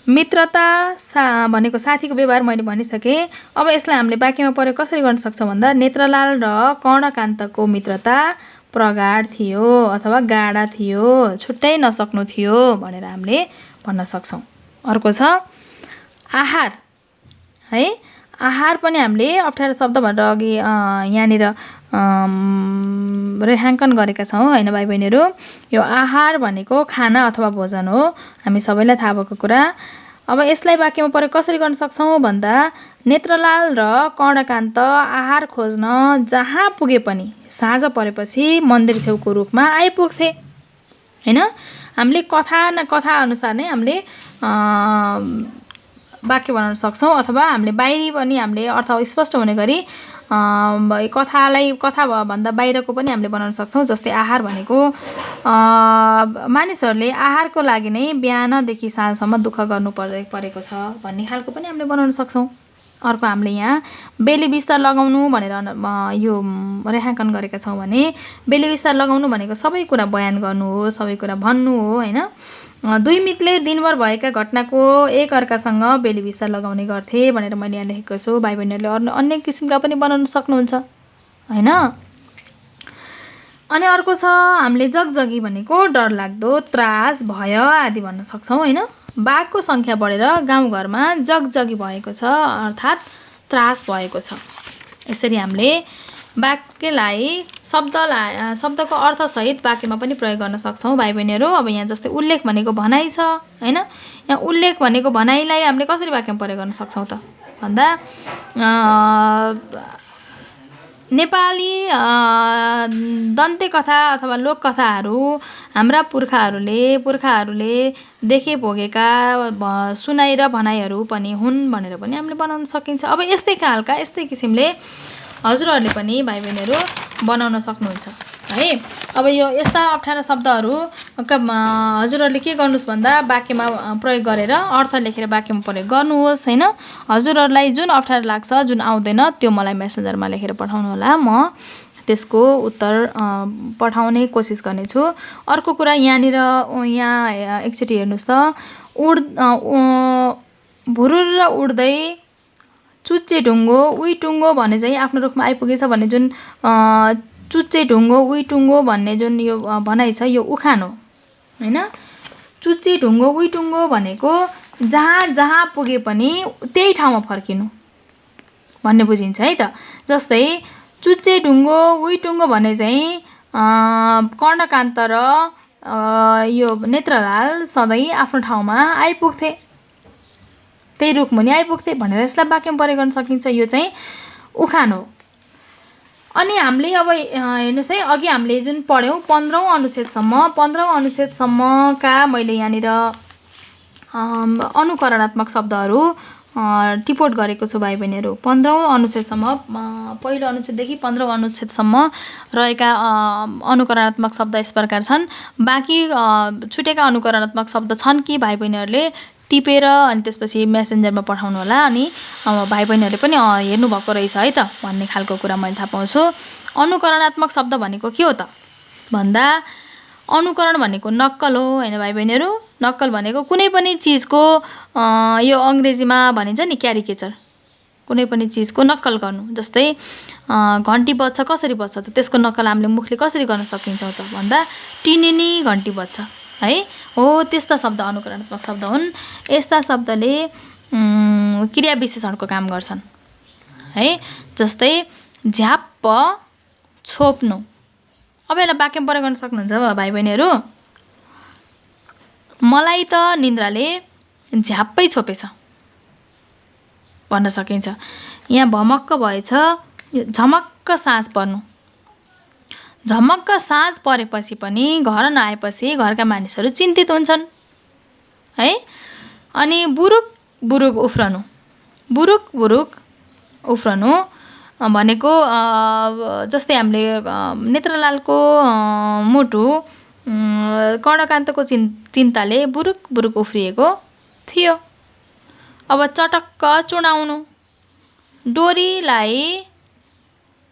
मित्रता भनेको साथीको व्यवहार मैले भनिसकेँ। अब यसलाई हामीले वाक्यमा प्रयोग कसरी गर्न सक्छौँ भन्दा नेत्रलाल र कर्णकान्तको मित्रता प्रगाढ थियो अथवा गाढा थियो, छुट्टै नसक्नु थियो भनेर हामीले भन्न सक्छौँ। अर्को छ आहार है। आहार पनि हामीले अप्ठ्यारो शब्दबाट अघि यहाँनिर रेखाङ्कन गरेका छौँ, होइन भाइ बहिनीहरू। यो आहार भनेको खाना अथवा भोजन हो, हामी सबैलाई थाहा भएको कुरा। अब यसलाई वाक्यमा प्रयोग कसरी गर्न सक्छौँ भन्दा नेत्रलाल र कर्णकान्त आहार खोज्न जहाँ पुगे पनि साँझ परेपछि मन्दिर छेउको रुखमा आइपुग्थे हैन। हामीले कथा अनुसार नै हामीले वाक्य बनाउन सक्छौँ अथवा हामीले बाहिरी पनि हामीले अर्थ स्पष्ट हुने गरी कथा भन्दा बाहिरको पनि हामीले बनाउन सक्छौँ। जस्तै आहार भनेको मानिसहरूले आहारको लागि नै बिहानदेखि साँझसम्म दुःख गर्नु परेको छ भन्ने खालको पनि हामीले बनाउन सक्छौँ। अर्को हामीले यहाँ बेली बिस्तार लगाउनु भनेर यो रेखाङ्कन गरेका छौँ भने बेली बिस्तार लगाउनु भनेको सबै कुरा बयान गर्नु हो, सबै कुरा भन्नु हो हैन। दुई मितले दिनभर भएका घटनाको एक अर्कासँग बेली बिस्तार लगाउने गर्थे भनेर मैले यहाँ लेखेको छु। भाइ बहिनीहरूले अन्य किसिमका पनि बनाउन सक्नुहुन्छ हैन। अनि अर्को छ हामीले जगजगी भनेको डरलाग्दो, त्रास, भय आदि भन्न सक्छौँ हैन। बाघको सङ्ख्या बढेर गाउँघरमा जगजगी भएको छ अर्थात् त्रास भएको छ। यसरी हामीले वाक्यलाई शब्दको अर्थसहित वाक्यमा पनि प्रयोग गर्न सक्छौँ भाइ बहिनीहरू। अब यहाँ जस्तै उल्लेख भनेको भनाइ छ हैन। यहाँ उल्लेख भनेको भनाइलाई हामीले कसरी वाक्यमा प्रयोग गर्न सक्छौँ त भन्दा नेपाली दन्ते कथा अथवा लोककथाहरू हाम्रा पुर्खाहरूले देखे भोगेका सुनाइ र भनाइहरू पनि हुन् भनेर पनि हामीले बनाउन सकिन्छ। अब यस्तै खालका यस्तै किसिमले हजुरहरूले पनि भाइ बहिनीहरू बनाउन सक्नुहुन्छ है। अब यो यस्ता अप्ठ्यारा शब्दहरू हजुरहरूले के गर्नुहोस् भन्दा वाक्यमा प्रयोग गरेर अर्थ लेखेर वाक्यमा प्रयोग गर्नुहोस् हैन। हजुरहरूलाई जुन अप्ठ्यारो लाग्छ, जुन आउँदैन त्यो मलाई मेसेन्जरमा लेखेर पठाउनु होला, म त्यसको उत्तर पठाउने कोसिस गर्नेछु। अर्को कुरा यहाँ एकचोटि हेर्नुहोस् त, भुरुर उड्दै चुच्चे ढुङ्गो उही टुङ्गो भने चाहिँ आफ्नो रुखमा आइपुगेछ भन्ने जुन चुच्चे ढुङ्गो उही टुङ्गो भन्ने जुन यो भनाइ छ यो उखान हो हैन। चुच्चे ढुङ्गो उही टुङ्गो भनेको जहाँ पुगे पनि त्यही ठाउँमा फर्किनु भन्ने बुझिन्छ है त। जस्तै चुच्चे ढुङ्गो उही टुङ्गो भने चाहिँ कर्णकान्त र यो नेत्रलाल सधैँ आफ्नो ठाउँमा आइपुग्थे, त्यही रुखमुनि आइपुग्थे भनेर यसलाई वाक्यमा प्रयोग गर्न सकिन्छ। यो चाहिँ उखान हो। अनि हामीले अब हेर्नुहोस् है, अघि हामीले जुन पढ्यौँ 15औं अनुच्छेदसम्मका मैले यहाँनिर अनुकरणात्मक शब्दहरू टिपोट गरेको छु भाइ बहिनीहरू। 15औं अनुच्छेदसम्म पहिलो अनुच्छेददेखि 15औं अनुच्छेदसम्म रहेका अनुकरणात्मक शब्द यस प्रकार छन्। बाँकी छुटेका अनुकरणात्मक शब्द छन् कि भाइ बहिनीहरूले टिपेर अनि त्यसपछि मेसेन्जरमा पठाउनु होला। अनि भाइ बहिनीहरूले पनि हेर्नुभएको रहेछ है त भन्ने खालको कुरा मैले थाहा पाउँछु। अनुकरणात्मक शब्द भनेको के हो त भन्दा अनुकरण भनेको नक्कल हो हैन भाइ बहिनीहरू। नक्कल भनेको कुनै पनि चिजको यो अङ्ग्रेजीमा भनिन्छ नि क्यारिकेचर, कुनै पनि चिजको नक्कल गर्नु। जस्तै घन्टी बज्छ, कसरी बज्छ त त्यसको नक्कल हामीले मुखले कसरी गर्न सकिन्छ त भन्दा टिनिनी घन्टी बज्छ है। हो त्यस्ता शब्द अनुकरणात्मक शब्द हुन्। यस्ता शब्दले क्रिया विशेषणको काम गर्छन् है। जस्तै झ्याप्प छोप्नु। अब यसलाई वाक्यमा प्रयोग गर्न सक्नुहुन्छ भाइ बहिनीहरू। मलाई त निन्द्राले झ्याप्पै छोपेछ भन्न सकिन्छ। यहाँ भमक्क भएछ, झमक्क साँझ पर्नु। झमक्क साँझ परेपछि पनि घर नआएपछि घरका मानिसहरू चिन्तित हुन्छन् है। अनि बुरुक बुरुक उफ्रनु। बुरुक बुरुक उफ्रनु भनेको जस्तै हामीले नेत्रलालको मुटु कर्णकान्तको चिन्ताले बुरुक बुरुक उफ्रिएको थियो। अब चटक्क चुडाउनु। डोरीलाई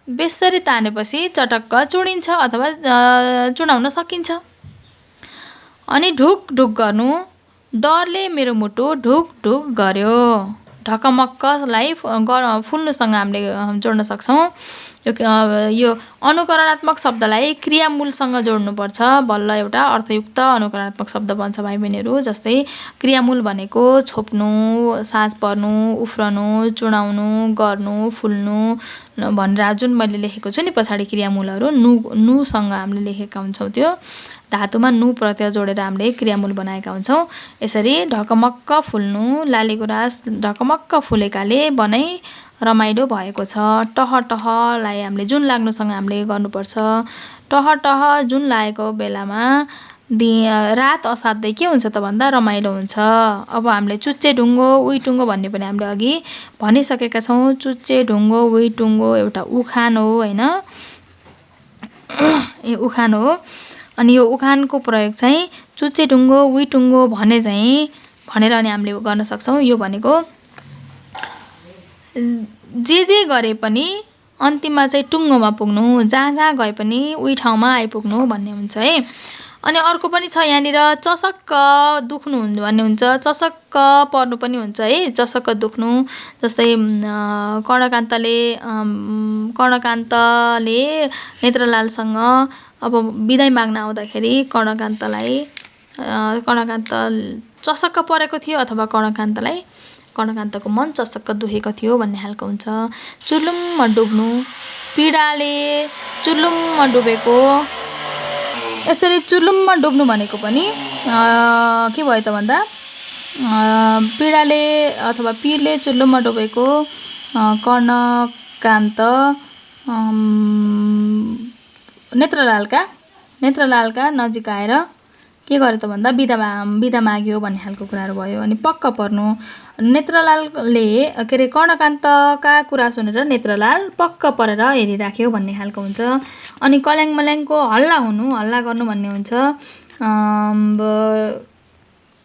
बेसरी तानेपछि चटक्क चुडिन्छ अथवा चुडाउन सकिन्छ। अनि ढुक ढुक गर्नु। डरले मेरो मुटु ढुक ढुक गर्यो। ढकमक्कलाई फुल्नुसँग हामीले जोड्न सक्छौँ। यो अनुकरणात्मक शब्दलाई क्रियामूलसँग जोड्नुपर्छ, बल्ल एउटा अर्थयुक्त अनुकरणात्मक शब्द बन्छ भाइ बहिनीहरू। जस्तै क्रियामूल भनेको छोप्नु, साँझ पर्नु, उफ्रनु, चुडाउनु, गर्नु, फुल्नु भनेर जुन मैले लेखेको छु नि पछाडि क्रियामूलहरू नुसँग हामीले लेखेका हुन्छौँ त्यो। धातुमा नु प्रत्यय जोडेर हामीले क्रियामूल बनाएका हुन्छौँ। यसरी ढकमक्क फुल्नु, लालीगुराँस ढकमक्क फुलेकाले बनाई रमाइलो भएको छ। टह टहलाई हामीले जुन लाग्नुसँग हामीले गर्नुपर्छ। टह टह जुन लागेको बेलामा रात असाध्यै के हुन्छ त भन्दा रमाइलो हुन्छ। अब हामीले चुच्चे ढुङ्गो उही टुङ्गो भन्ने पनि हामीले अघि भनिसकेका छौँ। चुच्चे ढुङ्गो उही टुङ्गो एउटा उखान हो होइन, यो उखान हो। अनि यो उखानको प्रयोग चाहिँ चुच्चे ढुङ्गो उही टुङ्गो भनेर अनि हामीले गर्न सक्छौँ। यो भनेको जे गरे पनि अन्तिममा चाहिँ टुङ्गोमा पुग्नु, जहाँ गए पनि उही ठाउँमा आइपुग्नु भन्ने हुन्छ है। अनि अर्को पनि छ यहाँनिर चसक्क दुख्नु भन्ने हुन्छ, चसक्क पर्नु पनि हुन्छ है। चसक्क दुख्नु जस्तै कर्णकान्तले नेत्रलालसँग अब बिदाई माग्न आउँदाखेरि कर्णकान्त चसक्क परेको थियो अथवा कर्णकान्तको मन चसक्क दुखेको थियो भन्ने खालको हुन्छ। चुर्लुम्म डुब्नु, पीडाले चुर्लुम्म डुबेको। यसरी चुर्लुम्म डुब्नु भनेको पनि के भयो त भन्दा पीडाले अथवा पीरले चुर्लुम्म डुबेको कर्णकान्त नेत्रलालका नजिक आएर के गर्यो त भन्दा बिदा माग्यो भन्ने खालको कुराहरू भयो। अनि पक्क पर्नु, नेत्रलालले के अरे कर्णकान्तका कुरा सुनेर नेत्रलाल पक्क परेर हेरिराख्यो भन्ने खालको हुन्छ। अनि कल्याङ मल्याङको हल्ला गर्नु भन्ने हुन्छ।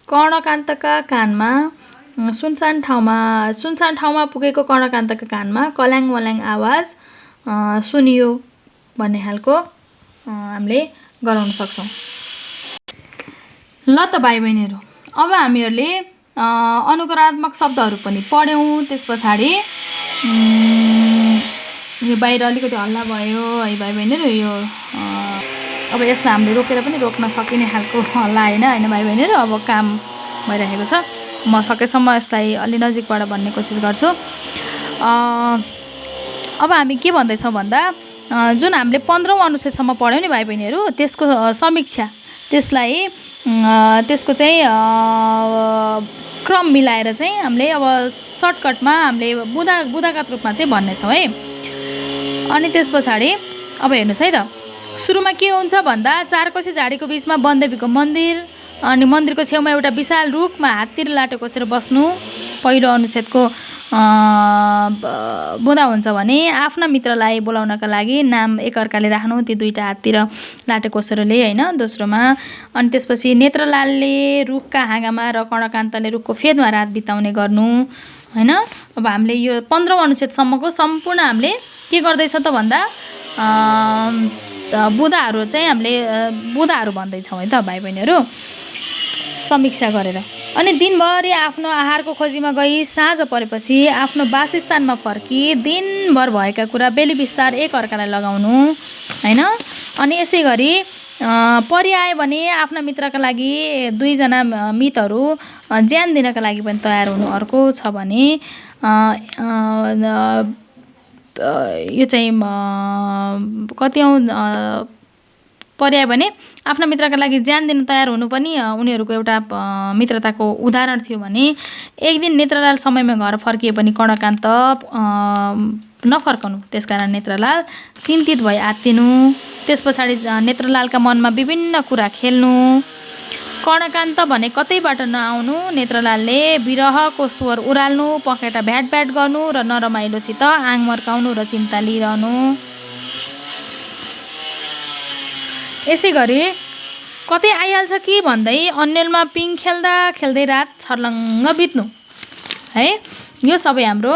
कर्णकान्तका कानमा सुनसान ठाउँमा पुगेको कर्णकान्तका कानमा कल्याङ मल्याङ आवाज सुनियो भन्ने खालको हामीले गराउन सक्छौँ। ल त भाइ बहिनीहरू, अब हामीहरूले अनुकरणात्मक शब्दहरू पनि पढ्यौँ। त्यस पछाडि यो बाहिर अलिकति हल्ला भयो है भाइ बहिनीहरू। यो अब यसलाई हामीले रोकेर पनि रोक्न सकिने खालको हल्ला होइन भाइ बहिनीहरू। अब काम भइरहेको छ, म सकेसम्म यसलाई अलि नजिकबाट भन्ने कोसिस गर्छु। अब हामी के भन्दैछौँ भन्दा जुन हामीले 15औं अनुच्छेदसम्म पढ्यौँ नि भाइ बहिनीहरू, त्यसको समीक्षा, त्यसको चाहिँ क्रम मिलाएर चाहिँ हामीले अब सर्टकटमा हामीले बुदागत रूपमा चाहिँ भन्नेछौँ है। अनि त्यस पछाडि अब हेर्नुहोस् है त, सुरुमा के हुन्छ भन्दा चारकोसी झाडीको बिचमा वनदेवीको मन्दिर, अनि मन्दिरको छेउमा एउटा विशाल रुखमा हाततिर लाटो कोसेर बस्नु पहिलो अनुच्छेदको बुँदा हुन्छ भने आफ्ना मित्रलाई बोलाउनका लागि नाम एकअर्काले राख्नु, ती दुईटा हाततिर लाटो कोसेरोले होइन दोस्रोमा। अनि त्यसपछि नेत्रलालले रुखका हाँगामा र कर्णकान्तले रुखको फेदमा रात बिताउने गर्नु होइन। अब हामीले यो 15औं अनुच्छेदसम्मको सम्पूर्ण हामीले के गर्दैछ त भन्दा बुदाहरू चाहिँ हामीले बुदाहरू भन्दैछौँ है त भाइ बहिनीहरू, समीक्षा गरेर। अनि दिनभरि आफ्नो आहारको खोजीमा गई साँझ परेपछि आफ्नो वासस्थानमा फर्की दिनभर भएका कुरा बेली बिस्तार एकअर्कालाई लगाउनु होइन। अनि यसै गरी परिआयो भने आफ्ना मित्रका लागि दुईजना मितहरू ज्यान दिनका लागि पनि तयार हुनु। अर्को छ भने यो चाहिँ कतिऔं पर्यायो भने आफ्ना मित्रका लागि ज्यान दिन तयार हुनु पनि उनीहरूको एउटा मित्रताको उदाहरण थियो भने एक दिन नेत्रलाल समयमा घर फर्किए पनि कर्णकान्त नफर्कनु, त्यसकारण नेत्रलाल चिन्तित भई आत्तिनु। त्यस पछाडि नेत्रलालका मनमा विभिन्न कुरा खेल्नु। कर्णकान्त भने कतैबाट नआउनु, नेत्रलालले विरहको स्वर उराल्नु, पखेटा भ्याट गर्नु र नरमाइलोसित आङ मर्काउनु र चिन्ता लिइरहनु। यसै गरी कतै आइहाल्छ कि भन्दै अन्यलमा पिङ खेल्दै रात छर्लङ्ग बित्नु है। यो सबै हाम्रो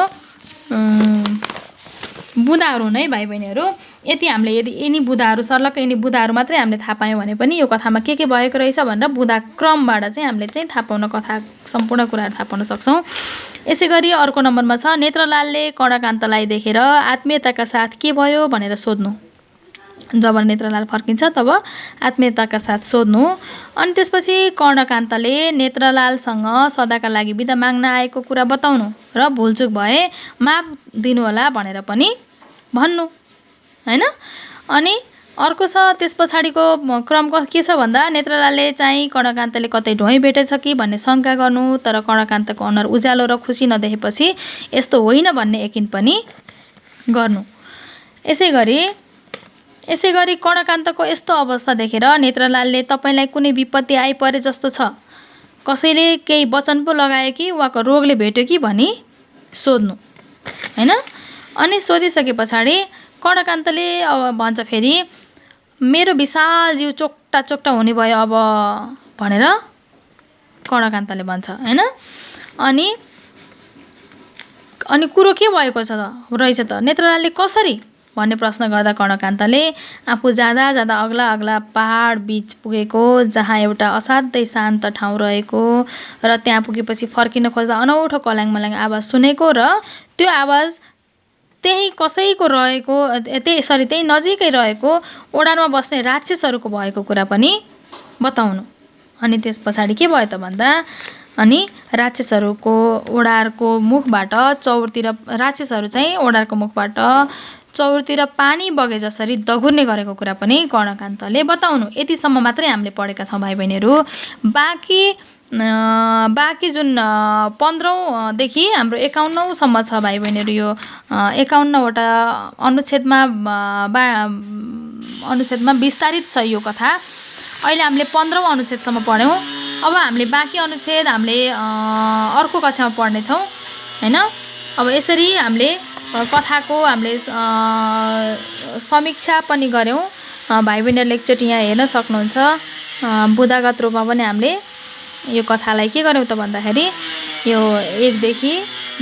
बुदाहरू नै भाइ बहिनीहरू। यति हामीले यदि यिनी बुदाहरू सर्लक्क यिनी बुदाहरू मात्रै हामीले थाहा पायौँ भने पनि यो कथामा के भएको रहेछ भनेर बुदा क्रमबाट चाहिँ हामीले चाहिँ थाहा पाउन, कथा सम्पूर्ण कुराहरू थाहा पाउन सक्छौँ। यसै गरी अर्को नम्बरमा छ नेत्रलालले कर्णकान्तलाई देखेर आत्मीयताका साथ के भयो भनेर सोध्नु। जब नेत्रलाल फर्किन्छ तब आत्मीयताका साथ सोध्नु। अनि त्यसपछि कर्णकान्तले नेत्रलालसँग सदाका लागि बिदा माग्न आएको कुरा बताउनु र भुलचुक भए माफ दिनुहोला भनेर पनि भन्नु होइन। अनि अर्को छ त्यस पछाडिको क्रम के छ भन्दा नेत्रलालले चाहिँ कर्णकान्तले कतै ढोइ भेटेछ कि भन्ने शङ्का गर्नु, तर कर्णकान्तको अनुहार उज्यालो र खुसी नदेखेपछि यस्तो होइन भन्ने यकिन पनि गर्नु। यसै गरी कर्णकान्तको यस्तो अवस्था देखेर नेत्रलालले तपाईँलाई कुनै विपत्ति आइपरे जस्तो छ, कसैले केही वचन पो लगायो कि उहाँको रोगले भेट्यो कि भनी सोध्नु हैन। अनि सोधिसके पछाडि कर्णकान्तले अब भन्छ फेरि मेरो विशाल जिउ चोक्टा चोक्टा हुने भयो अब भनेर कर्णकान्तले भन्छ हैन। अनि कुरो के भएको छ रहेछ त नेत्रलालले कसरी भन्ने प्रश्न गर्दा कर्णकान्तले आफू जाँदा जाँदा अग्ला अग्ला पहाड बीच पुगेको, जहाँ एउटा असाध्यै शान्त ठाउँ रहेको र त्यहाँ पुगेपछि फर्किन खोज्दा अनौठो कल्याङ मल्याङ आवाज सुनेको र त्यो आवाज त्यही कसैको रहेको त्यही नजिकै रहेको ओडारमा बस्ने राक्षसहरूको भएको कुरा पनि बताउनु। अनि त्यस पछाडि के भयो त भन्दा अनि राक्षसहरूको ओडारको मुखबाट राक्षसहरू चाहिँ ओडारको मुखबाट चौरतिर पानी बगे जसरी दगुर्ने गरेको कुरा पनि कर्णकान्तले बताउनु। यतिसम्म मात्रै हामीले पढेका छौँ भाइ बहिनीहरू। बाँकी जुन 15औं देखि हाम्रो 51औं सम्म छ भाइ बहिनीहरू। यो 51वटा अनुच्छेदमा विस्तारित छ यो कथा। अहिले हामीले 15औं अनुच्छेदसम्म पढ्यौँ। अब हामीले बाँकी अनुच्छेद हामीले अर्को कक्षामा पढ्नेछौँ हैन। अब यसरी हामीले कथाको हामीले समीक्षा पनि गऱ्यौँ। भाइ बहिनीहरूले एकचोटि यहाँ हेर्न सक्नुहुन्छ। बुदागत रूपमा पनि हामीले यो कथालाई के गर्यौँ त भन्दाखेरि यो 1 देखि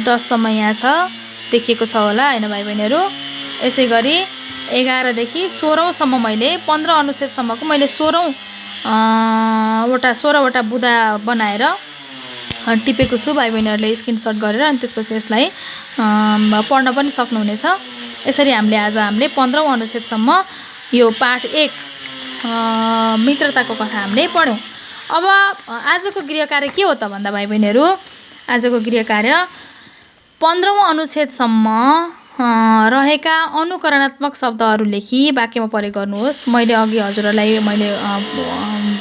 10 सम्म यहाँ छ देखिएको छ होला हैन भाइ बहिनीहरू। यसै गरी 11 देखि 16औं सम्म मैले 15 अनुच्छेदसम्मको मैले 16वटा बुदा बनाएर टिपेको छु। भाइ बहिनीहरूले स्क्रिनशट गरेर अनि त्यसपछि यसलाई पढ्न पनि सक्नुहुनेछ। यसरी हामीले 15औं अनुच्छेदसम्म यो पाठ 1 मित्रताको कथा हामीले पढ्यौँ। अब आजको गृह कार्य के हो त भन्दा भाइ बहिनीहरू, आजको गृह कार्य 15औं अनुच्छेदसम्म रहेका अनुकरणात्मक शब्दहरू लेखी वाक्यमा प्रयोग गर्नुहोस्। मैले अघि हजुरहरूलाई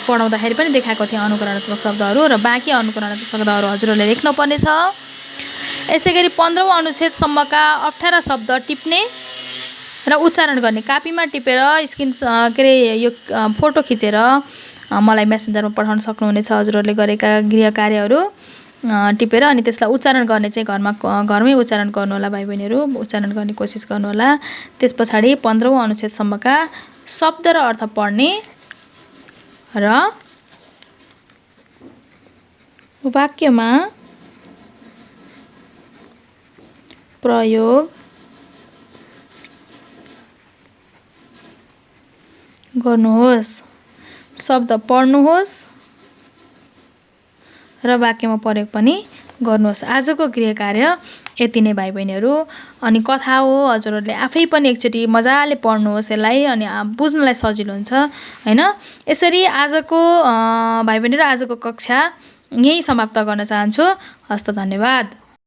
पढाउँदाखेरि पनि देखाएको थिएँ अनुकरणात्मक शब्दहरू, र बाँकी अनुकरणात्मक शब्दहरू हजुरहरूले लेख्नुपर्ने छ। यसै गरी 15औं अनुच्छेदसम्मका 18 शब्द टिप्ने र उच्चारण गर्ने, कापीमा टिपेर यो फोटो खिचेर मलाई मेसेन्जरमा पठाउन सक्नुहुनेछ। हजुरहरूले गरेका गृह कार्यहरू टिपेर अनि त्यसलाई उच्चारण गर्ने चाहिँ घरमै उच्चारण गर्नुहोला भाइ बहिनीहरू, उच्चारण गर्ने कोसिस गर्नुहोला। त्यस पछाडि 15औं अनुच्छेदसम्मका शब्द र अर्थ पढ्ने र वाक्यमा प्रयोग गर्नुहोस्। शब्द पढ्नुहोस् र वाक्यमा प्रयोग पनि गर्नुहोस्। आजको गृह कार्य यति नै भाइ बहिनीहरू। अनि कथा हो, हजुरहरूले आफै पनि एकचोटि मजाले पढ्नुहोस् यसलाई, अनि बुझ्नलाई सजिलो हुन्छ हैन। यसरी आजको भाइ बहिनीहरू आजको कक्षा यही समाप्त गर्न चाहन्छु। हस्त, धन्यवाद।